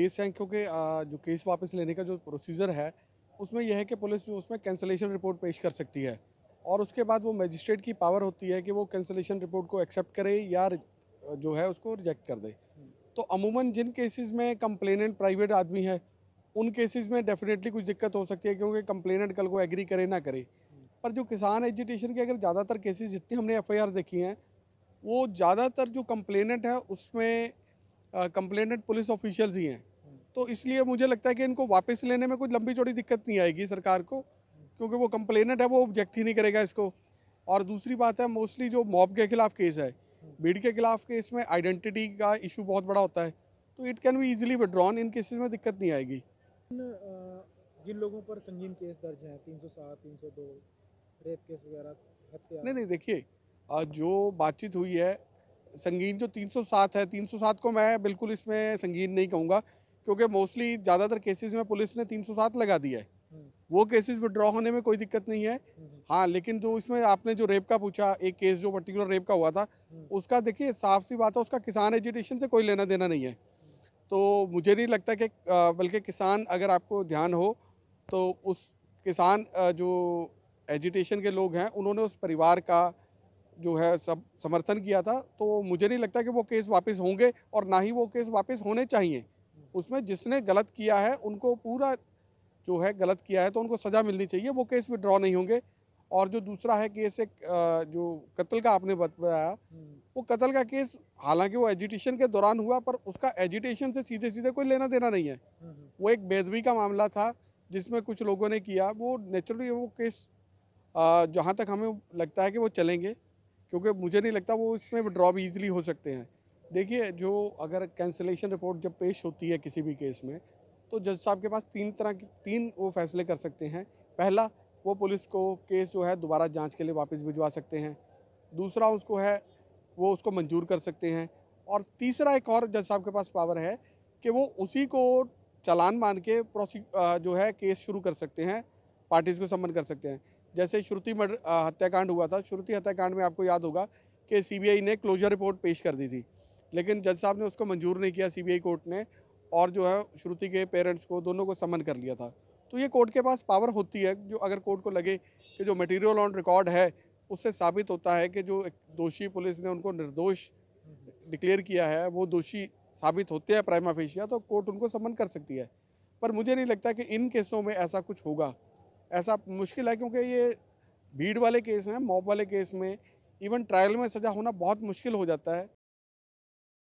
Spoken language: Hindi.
केस हैं क्योंकि जो केस वापस लेने का जो प्रोसीजर है, उसमें यह है कि पुलिस जो उसमें कैंसलेशन रिपोर्ट पेश कर सकती है और उसके बाद वो मजिस्ट्रेट की पावर होती है कि वो कैंसलेशन रिपोर्ट को एक्सेप्ट करे या जो है उसको रिजेक्ट कर दे। तो अमूमन जिन केसेस में कंप्लेनेंट प्राइवेट आदमी है, उन केसेस में डेफिनेटली कुछ दिक्कत हो सकती है क्योंकि कंप्लेनेंट कल को एग्री करे ना करे। पर जो किसान एजिटेशन के अगर ज़्यादातर केसेस जितनी हमने एफआईआर देखी हैं, वो ज़्यादातर जो कंप्लेनेंट है उसमें कंप्लेनेंट पुलिस ऑफिशियल्स ही हैं। तो इसलिए मुझे लगता है कि इनको वापस लेने में कोई लंबी चौड़ी दिक्कत नहीं आएगी सरकार को, क्योंकि वो कंप्लेनेंट है वो ऑब्जेक्ट ही नहीं करेगा इसको। और दूसरी बात है, मोस्टली जो मॉब के खिलाफ केस है, भीड़ के खिलाफ केस में आइडेंटिटी का इशू बहुत बड़ा होता है, तो it can be easily withdrawn. In cases में दिक्कत नहीं आएगी। जिन लोगों पर संगीन केस दर्ज हैं 307, 302 रेप केस वगैरह, हत्या। नहीं नहीं, देखिए, जो बातचीत हुई है, संगीन जो 307 है, 307 को मैं बिल्कुल इसमें संगीन नहीं कहूँगा, क्योंकि मोस्टली ज़्यादातर केसेस में पुलिस ने 307 लगा दिया है। हम्म, वो केसेस विड्रॉ होने में कोई दिक्कत नहीं है। हम्म, हाँ, लेकिन जो इसमें आपने जो रेप का पूछा, एक केस जो पर्टिकुलर रेप का हुआ था, हम्म, उसका देखिए साफ सी बात है, उसका किसान एजिटेशन से कोई लेना देना नहीं है। तो मुझे नहीं लगता कि बल्कि किसान, अगर आपको ध्यान हो तो उस किसान जो एजिटेशन के लोग हैं, उन्होंने उस परिवार का जो है सब समर्थन किया था, तो मुझे नहीं लगता कि वो केस वापस होंगे और ना ही वो केस वापस होने चाहिए। उसमें जिसने गलत किया है उनको पूरा जो है गलत किया है तो उनको सज़ा मिलनी चाहिए, वो केस विड्रॉ नहीं होंगे। और जो दूसरा है केस, एक जो कत्ल का आपने बताया, हम्म, वो कत्ल का केस हालांकि वो एजिटेशन के दौरान हुआ, पर उसका एजिटेशन से सीधे सीधे कोई लेना देना नहीं है। हम्म, वो एक बेदबी का मामला था जिसमें कुछ लोगों ने किया, वो नेचुरली वो केस जहाँ तक हमें लगता है कि वो चलेंगे, क्योंकि मुझे नहीं लगता वो इसमें विड्रॉ भी ईजिली हो सकते हैं। देखिए, जो अगर कैंसलेशन रिपोर्ट जब पेश होती है किसी भी केस में, तो जज साहब के पास तीन वो फैसले कर सकते हैं। पहला, वो पुलिस को केस जो है दोबारा जांच के लिए वापस भिजवा सकते हैं। दूसरा उसको है, वो उसको मंजूर कर सकते हैं। और तीसरा एक और जज साहब के पास पावर है कि वो उसी को चालान मान के जो है केस शुरू कर सकते हैं, पार्टीज़ को समन कर सकते हैं। जैसे हत्याकांड हुआ था, श्रुति हत्याकांड में आपको याद होगा कि सीबीआई ने क्लोजर रिपोर्ट पेश कर दी थी, लेकिन जज साहब ने उसको मंजूर नहीं किया, सीबीआई कोर्ट ने, और जो है श्रुति के पेरेंट्स को दोनों को समन कर लिया था। तो ये कोर्ट के पास पावर होती है, जो अगर कोर्ट को लगे कि जो मटेरियल ऑन रिकॉर्ड है उससे साबित होता है कि जो एक दोषी पुलिस ने उनको निर्दोष डिक्लेयर किया है, वो दोषी साबित होते हैं प्राइमा फेशिया, तो कोर्ट उनको समन कर सकती है। पर मुझे नहीं लगता कि इन केसों में ऐसा कुछ होगा। ऐसा मुश्किल है, क्योंकि ये भीड़ वाले केस हैं, मॉब वाले केस में इवन ट्रायल में सज़ा होना बहुत मुश्किल हो जाता है।